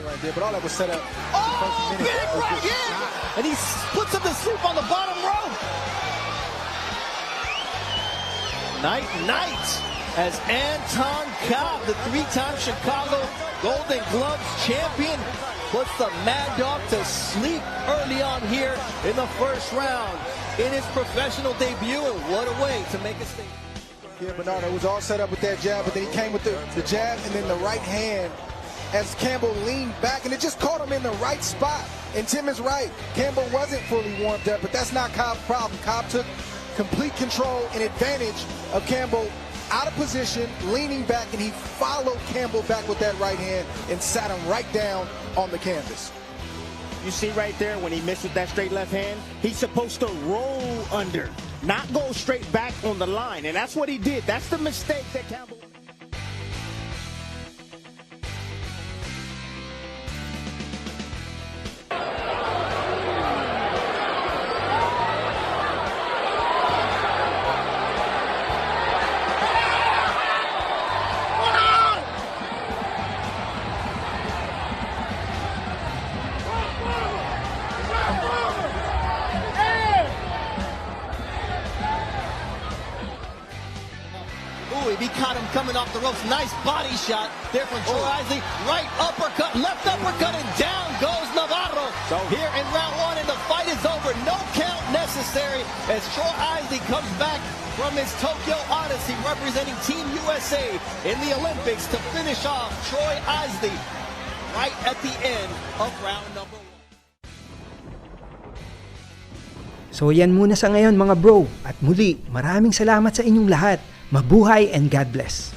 right there, but all that was set up. Oh, big right hand! And he puts him to sleep on the bottom rope. Night as Anton Cobb, the three-time Chicago Golden Gloves champion, puts the Mad Dog to sleep early on here in the first round in his professional debut, and what a way to make a statement. Yeah, Bernardo, it was all set up with that jab, but then he came with the jab and then the right hand as Campbell leaned back, and it just caught him in the right spot. And Tim is right. Campbell wasn't fully warmed up, but that's not Cobb's problem. Cobb took complete control and advantage of Campbell out of position, leaning back, and he followed Campbell back with that right hand and sat him right down on the canvas. You see right there when he missed with that straight left hand, he's supposed to roll under, not go straight back on the line. And that's what he did. That's the mistake that Campbell... He caught him coming off the ropes. Nice body shot there from Troy Isley. Right uppercut, left uppercut, and down goes Navarro. So here in round one, and the fight is over. No count necessary as Troy Isley comes back from his Tokyo Odyssey representing Team USA in the Olympics to finish off Troy Isley right at the end of round number one. So yan muna sa ngayon mga bro. At muli, maraming salamat sa inyong lahat. Mabuhay and God bless.